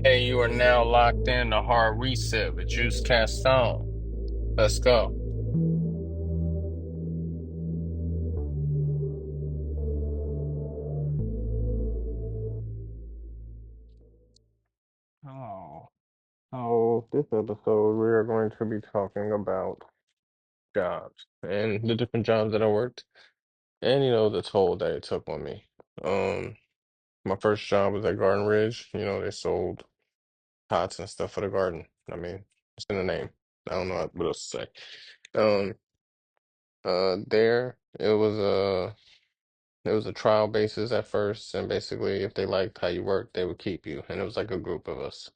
Hey, you are now locked in the hard reset with Jeuse Kastoan. Let's go. Oh, so this episode we are going to be talking about jobs and the different jobs that I worked and the toll that it took on me. Um, my first job was at Garden Ridge. They sold pots and stuff for the garden. I mean, it's in the name. I don't know what else to say. Um, there it was a trial basis at first, and basically, if they liked how you worked, they would keep you. And it was like a group of us.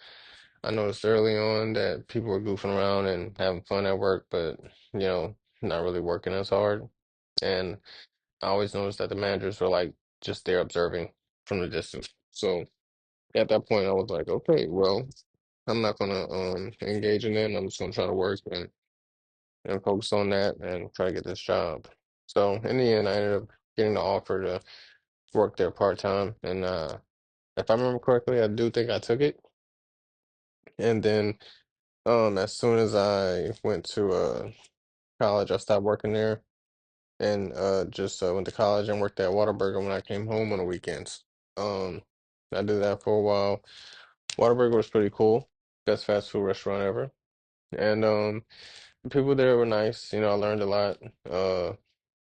I noticed early on that people were goofing around and having fun at work, but not really working as hard. And I always noticed that the managers were like just there observing from the distance. So at that point, I was like, okay, well, I'm not gonna engage in that. I'm just gonna try to work and focus on that and try to get this job. So in the end, I ended up getting the offer to work there part time, and if I remember correctly, I do think I took it. And then as soon as I went to college, I stopped working there and just went to college and worked at Whataburger when I came home on the weekends. Um, I did that for a while. Whataburger was pretty cool, best fast food restaurant ever, and the people there were nice. I learned a lot. Uh,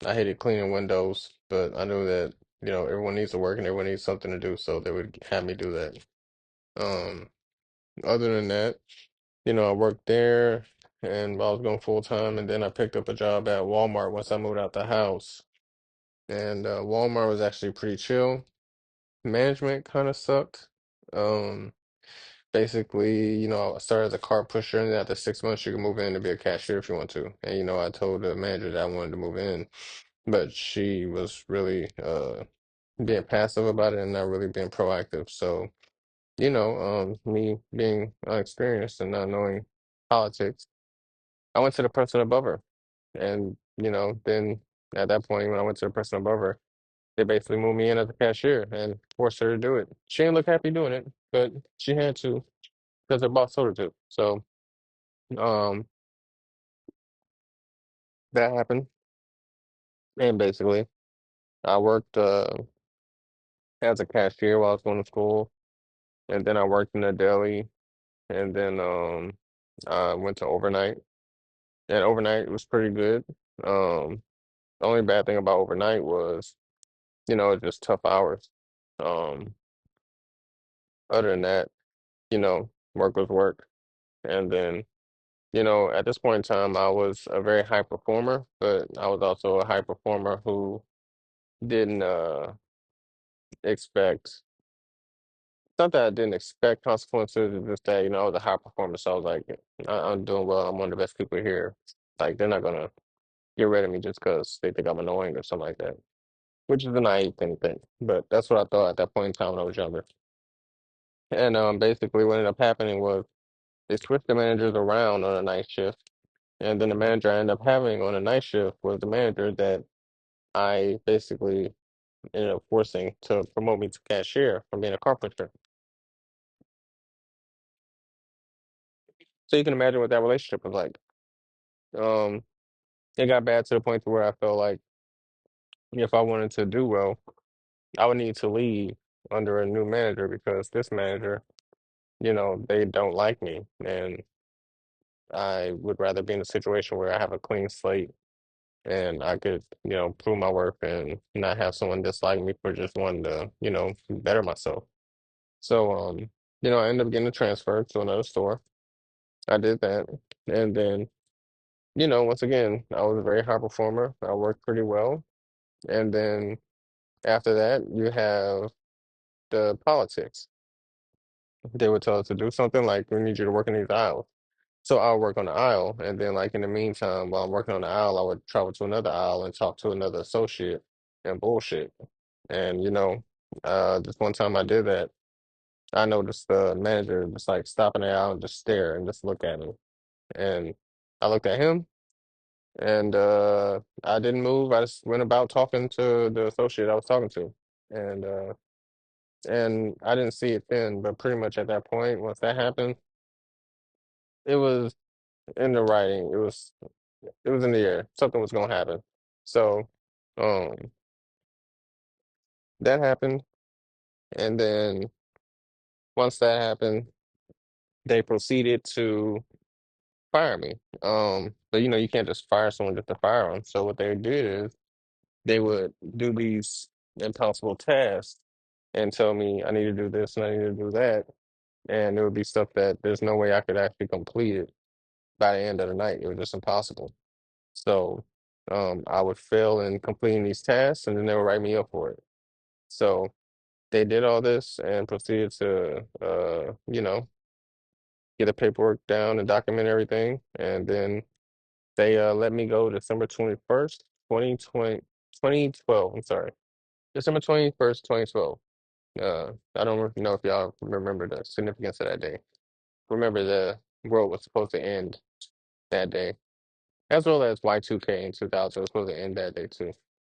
I hated cleaning windows, but I knew that everyone needs to work and everyone needs something to do, so they would have me do that. Um, Other than that, I worked there and I was going full time, and then I picked up a job at Walmart once I moved out the house. And Walmart was actually pretty chill. Management kind of sucked. Um, Basically, I started as a car pusher, and then after 6 months, you can move in to be a cashier if you want to. And I told the manager that I wanted to move in, but she was really being passive about it and not really being proactive. So, me being unexperienced and not knowing politics, I went to the person above her. And, then at that point, when I went to the person above her, they basically moved me in as a cashier and forced her to do it. She didn't look happy doing it, but she had to because her boss told her to. So, um, that happened. And basically, I worked as a cashier while I was going to school. And then I worked in a deli. And then I went to overnight. And overnight was pretty good. Um, the only bad thing about overnight was, just tough hours. Um, Other than that, work was work. And then, at this point in time, I was a very high performer, but I was also a high performer who didn't expect, it's not that I didn't expect consequences, it's just that, I was a high performer. So I was like, I'm doing well. I'm one of the best people here. Like, they're not gonna get rid of me just because they think I'm annoying or something like that, which is a naive thing to think. But that's what I thought at that point in time when I was younger. And basically, what ended up happening was they switched the managers around on a night shift. And then the manager I ended up having on a night shift was the manager that I basically ended up forcing to promote me to cashier from being a carpenter. So you can imagine what that relationship was like. Um, it got bad to the point to where I felt like if I wanted to do well, I would need to leave under a new manager because this manager, they don't like me. And I would rather be in a situation where I have a clean slate and I could, prove my worth and not have someone dislike me for just wanting to, better myself. So, I ended up getting a transfer to another store. I did that. And then, once again, I was a very high performer. I worked pretty well. And then after that, you have the politics. They would tell us to do something like, we need you to work in these aisles. So I'll work on the aisle. And then, like, in the meantime, while I'm working on the aisle, I would travel to another aisle and talk to another associate and bullshit. And, just one time I did that, I noticed the manager just like stopping there out and just stare and just look at me. And I looked at him and I didn't move. I just went about talking to the associate I was talking to. And And I didn't see it then, but pretty much at that point, once that happened, it was in the writing. It was in the air. Something was gonna happen. So, um, that happened, and then once that happened, they proceeded to fire me. But you can't just fire someone just to fire them. So what they did is they would do these impossible tasks and tell me I need to do this and I need to do that, and it would be stuff that there's no way I could actually complete it by the end of the night. It was just impossible. So I would fail in completing these tasks, and then they would write me up for it. So they did all this and proceeded to, get the paperwork down and document everything, and then they let me go December 21st, 2012. I'm sorry, December 21st, 2012. I don't know if y'all remember the significance of that day. Remember the world was supposed to end that day, as well as Y2K in 2000 was supposed to end that day too.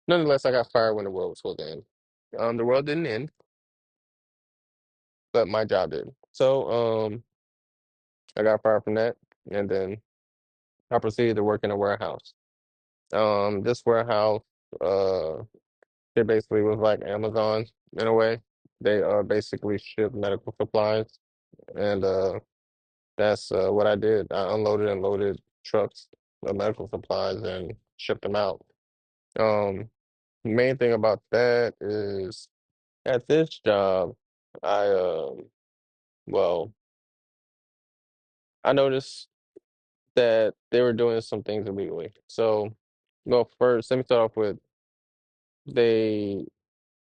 Nonetheless, I got fired when the world was supposed to end. The world didn't end, but my job did. So, I got fired from that, and then I proceeded to work in a warehouse. This warehouse, uh, it basically was like Amazon in a way. They basically ship medical supplies, and that's what I did. I unloaded and loaded trucks of medical supplies and shipped them out. Um, Main thing about that is at this job, I well, I noticed that they were doing some things illegally. So, well, first, let me start off with they.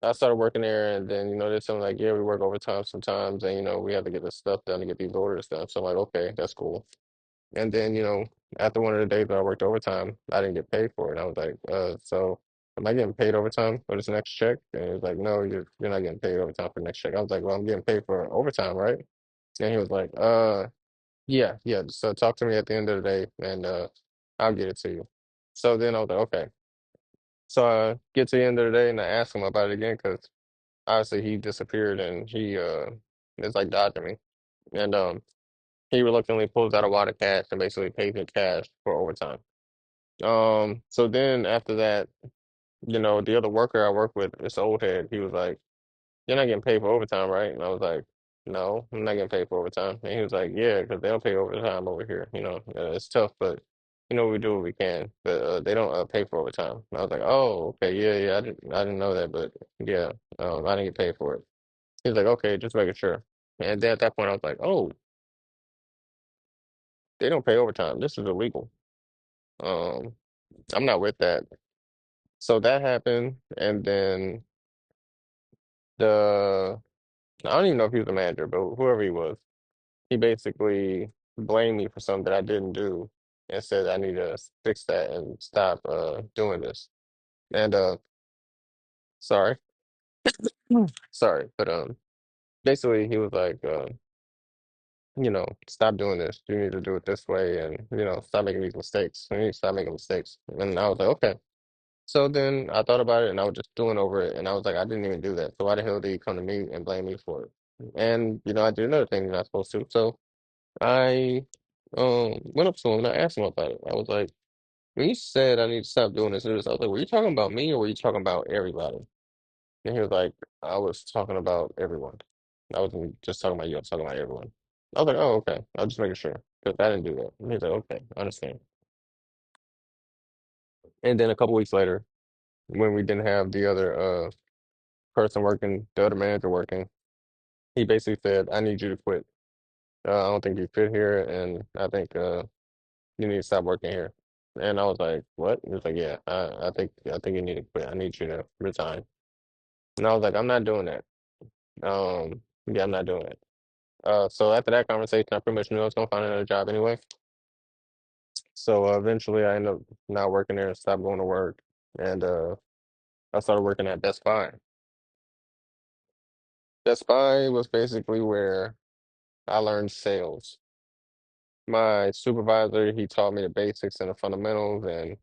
I started working there, and then they're telling like, yeah, we work overtime sometimes, and we have to get this stuff done to get these orders done. So I'm like, okay, that's cool. And then after one of the days that I worked overtime, I didn't get paid for it. And I was like, so am I getting paid overtime for this next check? And he was like, no, you're not getting paid overtime for the next check. I was like, well, I'm getting paid for overtime, right? And he was like, yeah, yeah. So talk to me at the end of the day, and I'll get it to you. So then I was like, okay. So I get to the end of the day, and I ask him about it again because obviously he disappeared and he is like dodging me. And he reluctantly pulls out a wad of cash and basically pays me cash for overtime. So then after that, the other worker I work with, this old head, he was like, "You're not getting paid for overtime, right?" And I was like, "No, I'm not getting paid for overtime." And he was like, "Yeah, because they don't pay overtime over here. It's tough, but we do what we can, but they don't pay for overtime." And I was like, "Oh, okay, yeah, yeah, I didn't know that, but yeah, I didn't get paid for it." He's like, "Okay, just making sure." And then at that point, I was like, "Oh, they don't pay overtime. This is illegal." Um, I'm not with that. So that happened, and then the I don't even know if he was a manager, but whoever he was, he basically blamed me for something that I didn't do and said I need to fix that and stop doing this. And sorry, sorry, but basically he was like, stop doing this. You need to do it this way, and stop making these mistakes. You need to stop making mistakes. And I was like, okay. So then I thought about it and I was just doing over it. And I was like, I didn't even do that. So why the hell did he come to me and blame me for it? And, I did another thing you're not supposed to. So I went up to him and I asked him about it. I was like, when you said I need to stop doing this and this, I was like, were you talking about me or were you talking about everybody? And he was like, I was talking about everyone. I wasn't just talking about you, I was talking about everyone. I was like, oh, okay. I was just making sure. Because I didn't do that. And he's like, okay, I understand. And then a couple weeks later, when we didn't have the other person working, the other manager working, he basically said, I need you to quit. I don't think you fit here, and I think you need to stop working here. And I was like, what? He was like, yeah, I think you need to quit. I need you to resign. And I was like, I'm not doing that. Yeah, I'm not doing it. So after that conversation, I pretty much knew I was gonna find another job anyway. So eventually, I ended up not working there and stopped going to work, and I started working at Best Buy. Best Buy was basically where I learned sales. My supervisor, he taught me the basics and the fundamentals, and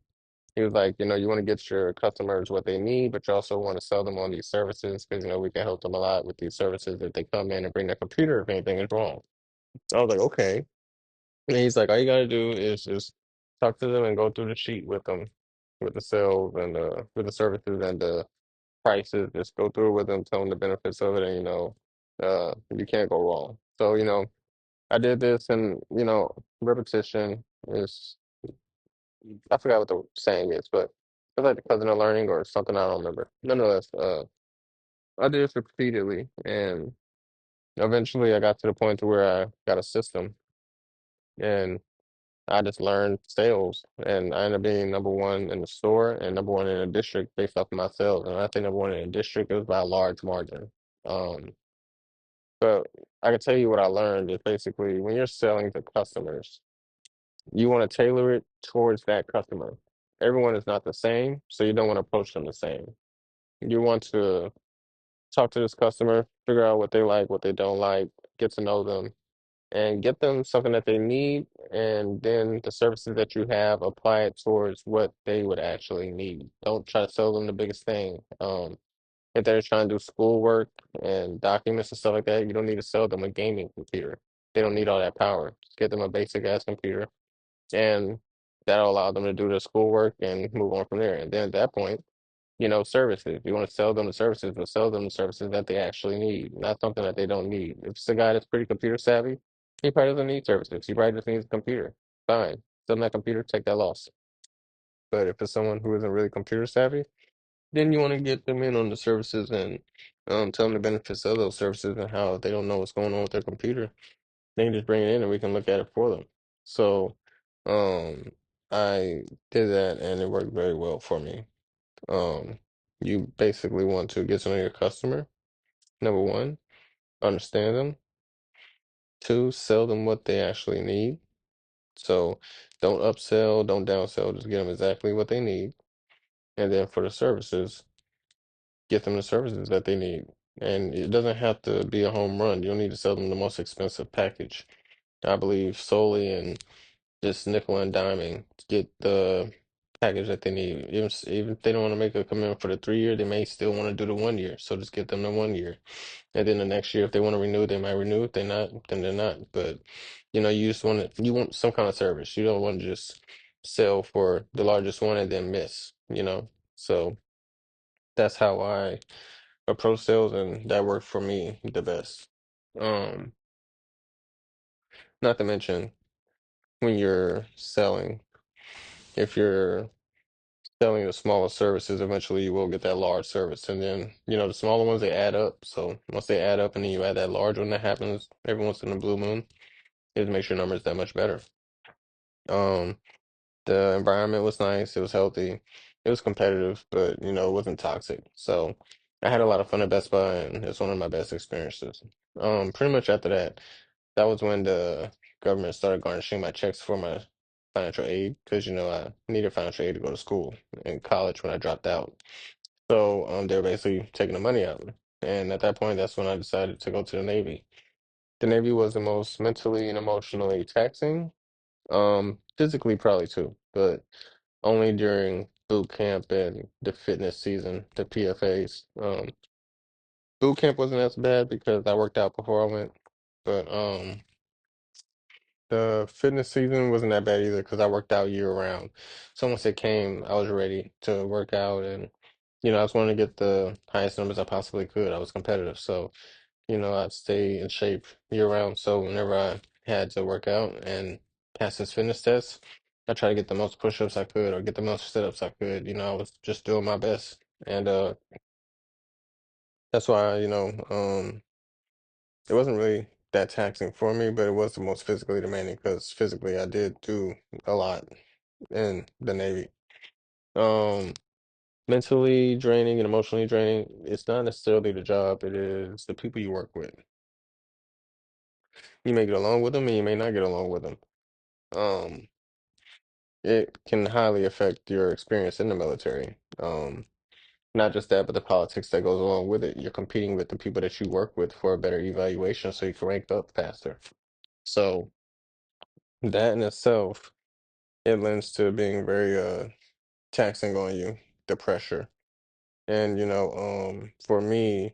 He was like, you want to get your customers what they need, but you also want to sell them on these services because, we can help them a lot with these services if they come in and bring their computer if anything is wrong. I was like, okay. And he's like, all you gotta do is just talk to them and go through the sheet with them, with the sales and with the services and the prices. Just go through it with them, tell them the benefits of it, and you can't go wrong. So, I did this, and repetition is I forgot what the saying is, but it's like the cousin of learning or something. I don't remember. Nonetheless, I did this repeatedly, and eventually I got to the point to where I got a system, and I just learned sales, and I ended up being number one in the store and number one in the district based off of my sales. And I think number one in the district, it was by a large margin. Um, but I can tell you what I learned is basically when you're selling to customers, you want to tailor it towards that customer. Everyone is not the same, so you don't want to approach them the same. You want to talk to this customer, figure out what they like, what they don't like, get to know them, and get them something that they need, and then the services that you have, apply it towards what they would actually need. Don't try to sell them the biggest thing. If they're trying to do schoolwork and documents and stuff like that, you don't need to sell them a gaming computer. They don't need all that power. Just get them a basic ass computer, and that'll allow them to do their schoolwork and move on from there. And then at that point, services. You want to sell them the services, but sell them the services that they actually need, not something that they don't need. If it's a guy that's pretty computer savvy, he probably doesn't need services. He probably just needs a computer. Fine. Sell him that computer, take that loss. But if it's someone who isn't really computer savvy, then you want to get them in on the services and tell them the benefits of those services and how if they don't know what's going on with their computer, they can just bring it in and we can look at it for them. So um, I did that and it worked very well for me. Um, you basically want to get to know your customer. Number one, understand them. Two, sell them what they actually need. So don't upsell, don't downsell, just get them exactly what they need. And then for the services, get them the services that they need. And it doesn't have to be a home run. You don't need to sell them the most expensive package. I believe solely in just nickel and diming to get the package that they need. Even if they don't want to make a commitment for the 3 year, they may still want to do the 1 year. So just get them the 1 year. And then the next year, if they want to renew, they might renew. If they're not, then they're not. But you just you want some kind of service. You don't want to just sell for the largest one and then miss, So that's how I approach sales, and that worked for me the best. Um, Not to mention when you're selling, if you're selling the smaller services, eventually you will get that large service. And then, the smaller ones, they add up. So once they add up and then you add that large one that happens every once in a blue moon, it makes your numbers that much better. Um, the environment was nice, it was healthy, it was competitive, but it wasn't toxic. So I had a lot of fun at Best Buy and it's one of my best experiences. Pretty much after that, that was when the government started garnishing my checks for my financial aid because I needed financial aid to go to school in college when I dropped out. So they were basically taking the money out. And at that point, that's when I decided to go to the Navy. The Navy was the most mentally and emotionally taxing, physically probably too, but only during boot camp and the fitness season, the PFAs. Boot camp wasn't as bad because I worked out before I went, but the fitness season wasn't that bad either because I worked out year round. So once it came, I was ready to work out and I was wanting to get the highest numbers I possibly could. I was competitive. So, I'd stay in shape year round. So whenever I had to work out and pass this fitness test, I try to get the most push-ups I could or get the most sit-ups I could. I was just doing my best. And that's why, it wasn't really that taxing for me, but it was the most physically demanding because physically I did do a lot in the Navy. Um, Mentally draining and emotionally draining, it's not necessarily the job, it is the people you work with. You may get along with them and you may not get along with them. Um, it can highly affect your experience in the military. Not just that, but the politics that goes along with it. You're competing with the people that you work with for a better evaluation so you can rank up faster. So that in itself, it lends to being very taxing on you, the pressure. And for me,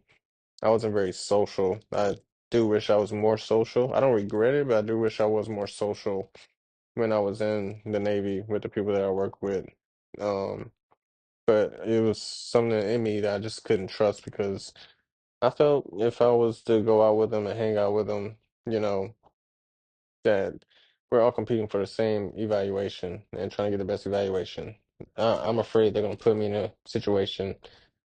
I wasn't very social. I do wish I was more social. I don't regret it, but I do wish I was more social when I was in the Navy with the people that I work with. Um, but it was something in me that I just couldn't trust because I felt if I was to go out with them and hang out with them, you know, that we're all competing for the same evaluation and trying to get the best evaluation. I'm afraid they're going to put me in a situation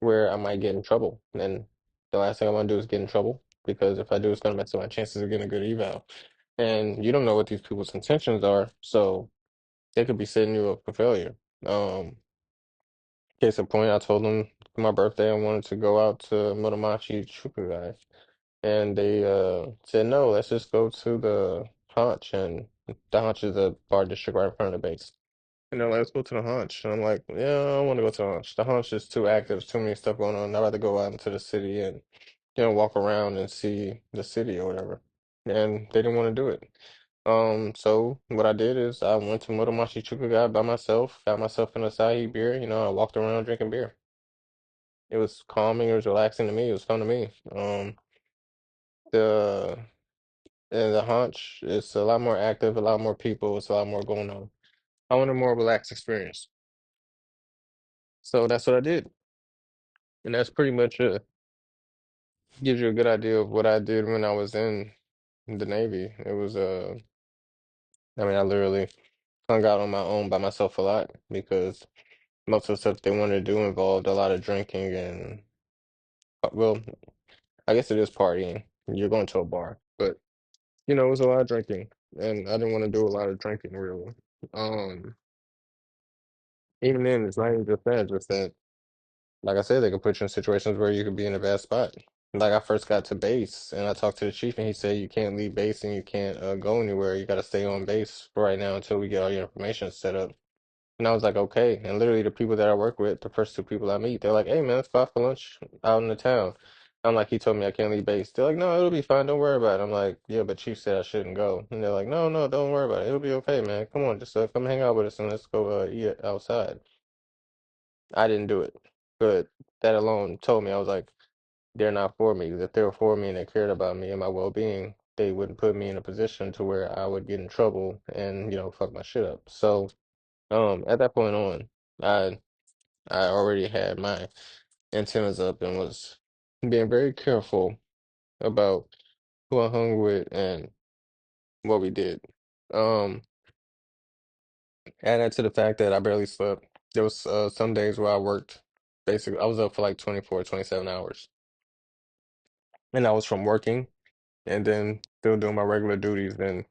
where I might get in trouble. And the last thing I want to do is get in trouble because if I do, it's going to mess up my chances of getting a good eval. And you don't know what these people's intentions are, so they could be setting you up for failure. Um, Case in point, I told them for my birthday I wanted to go out to Motomachi Chukugai. And they said, no, let's just go to the Haunch. And the Haunch is a bar district right in front of the base. And they're like, let's go to the Haunch. And I'm like, yeah, I don't want to go to the Haunch. The Haunch is too active, too many stuff going on. I'd rather go out into the city and, walk around and see the city or whatever. And they didn't want to do it. So what I did is I went to Motomachi Chukugai by myself, got myself an acai beer, I walked around drinking beer. It was calming, it was relaxing to me, it was fun to me. The And the Haunch, it's a lot more active, a lot more people, it's a lot more going on. I want a more relaxed experience. So that's what I did. And that's pretty much gives you a good idea of what I did when I was in the Navy. It was I mean I literally hung out on my own by myself a lot because most of the stuff they wanted to do involved a lot of drinking and well, I guess it is partying. You're going to a bar. But it was a lot of drinking. And I didn't want to do a lot of drinking really. Um Even then it's not even just that like I said, they could put you in situations where you could be in a bad spot. Like I first got to base and I talked to the chief and he said you can't leave base and you can't go anywhere. You got to stay on base for right now until we get all your information set up. And I was like, okay. And literally the people that I work with, the first two people I meet, they're like, hey man, let's go out for lunch out in the town. I'm like, he told me I can't leave base. They're like, no, it'll be fine. Don't worry about it. I'm like, yeah, but chief said I shouldn't go. And they're like, no, no, don't worry about it. It'll be okay, man. Come on, just come hang out with us and let's go eat outside. I didn't do it. But that alone told me, I was like, they're not for me. If they were for me and they cared about me and my well-being, they wouldn't put me in a position to where I would get in trouble and, fuck my shit up. So, at that point on, I I already had my antennas up and was being very careful about who I hung with and what we did. Um, Add that to the fact that I barely slept. There was some days where I worked basically I was up for like 24, 27 hours. And I was from working and then still doing my regular duties and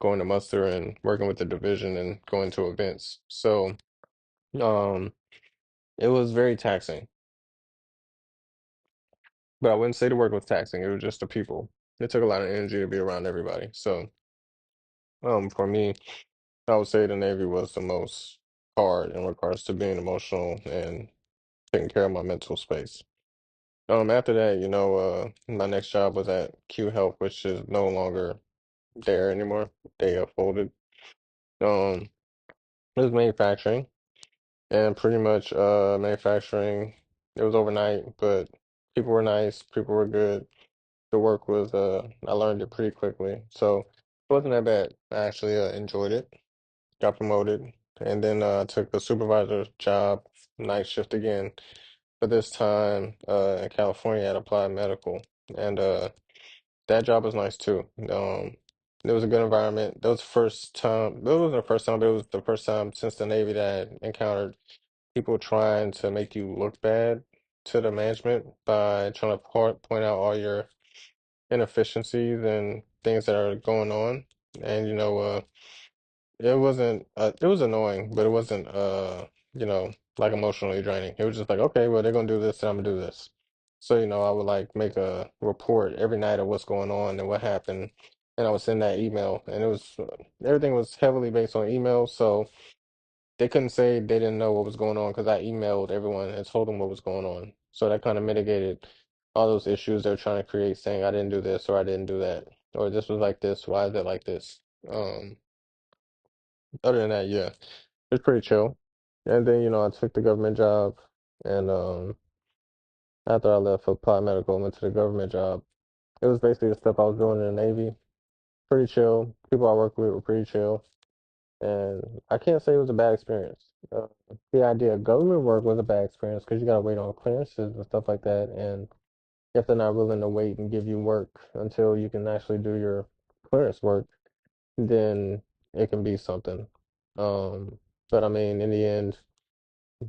going to muster and working with the division and going to events. So, um, it was very taxing, but I wouldn't say the work was taxing. It was just the people. It took a lot of energy to be around everybody. So, for me, I would say the Navy was the most hard in regards to being emotional and taking care of my mental space. After that, my next job was at Q Health, which is no longer there anymore. They folded. Um, it was manufacturing. And pretty much manufacturing, it was overnight, but people were nice, people were good. The work was I learned it pretty quickly. So it wasn't that bad. I actually enjoyed it, got promoted, and then took the supervisor job, night shift again. But this time in California at Applied Medical. And that job was nice too. It was a good environment. That was the first time, it wasn't the first time, but it was the first time since the Navy that I encountered people trying to make you look bad to the management by trying to point out all your inefficiencies and things that are going on. And it wasn't it was annoying, but it wasn't like emotionally draining. It was just like, okay, well they're gonna do this and I'm gonna do this. So, I would like make a report every night of what's going on and what happened. And I would send that email, and it was everything was heavily based on email. So they couldn't say they didn't know what was going on because I emailed everyone and told them what was going on. So that kind of mitigated all those issues they're trying to create, saying I didn't do this or I didn't do that or this was like this. Why is it like this? Other than that, yeah, it's pretty chill. And then, I took the government job, and after I left for applied medical and went to the government job, it was basically the stuff I was doing in the Navy. Pretty chill. People I worked with were pretty chill, and I can't say it was a bad experience. The idea of government work was a bad experience because you gotta wait on clearances and stuff like that, and if they're not willing to wait and give you work until you can actually do your clearance work, then it can be something. Um, but I mean, in the end,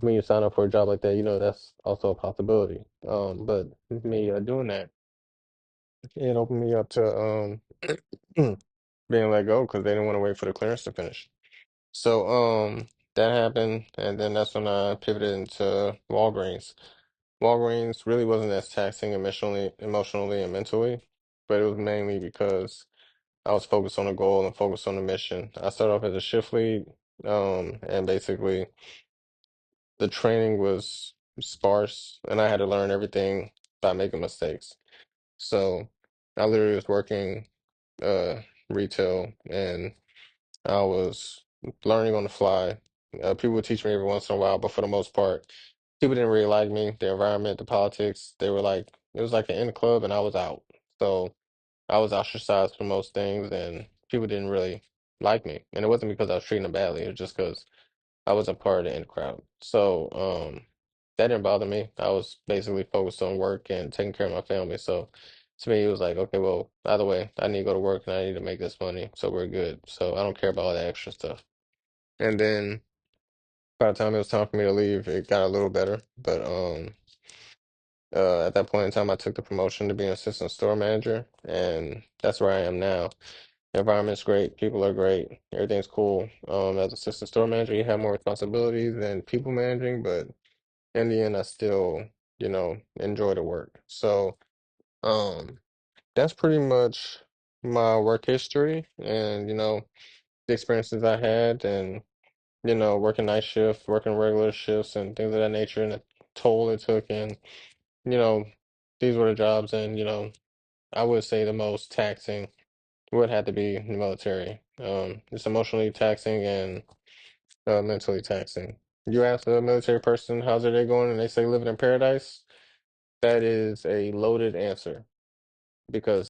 when you sign up for a job like that, that's also a possibility. But me doing that, it opened me up to being let go because they didn't want to wait for the clearance to finish. So that happened, and then that's when I pivoted into Walgreens. Walgreens really wasn't as taxing emotionally and mentally, but it was mainly because I was focused on a goal and focused on the mission. I started off as a shift lead, and basically the training was sparse, and I had to learn everything by making mistakes. So I literally was working uh retail, and I was learning on the fly. People would teach me every once in a while, but for the most part, people didn't really like me. The environment, the politics, they were like, it was like an in the club, and I was out. So I was ostracized from most things, and people didn't really like me. And it wasn't because I was treating them badly, it was just because I wasn't part of the in crowd. So that didn't bother me. I was basically focused on work and taking care of my family. So to me, it was like, okay, well, either way, I need to go to work and I need to make this money, so we're good. So I don't care about all that extra stuff. And then by the time it was time for me to leave, it got a little better. But at that point in time, I took the promotion to be an assistant store manager, and that's where I am now. The environment's great, people are great, everything's cool. As assistant store manager, you have more responsibilities than people managing, but in the end, I still, enjoy the work. So, um, that's pretty much my work history and, the experiences I had and, working night shift, working regular shifts and things of that nature and the toll it took. And, you know, these were the jobs and, I would say the most taxing would have to be the military. It's emotionally taxing and mentally taxing. You ask a military person how's their day going and they say living in paradise. That is a loaded answer because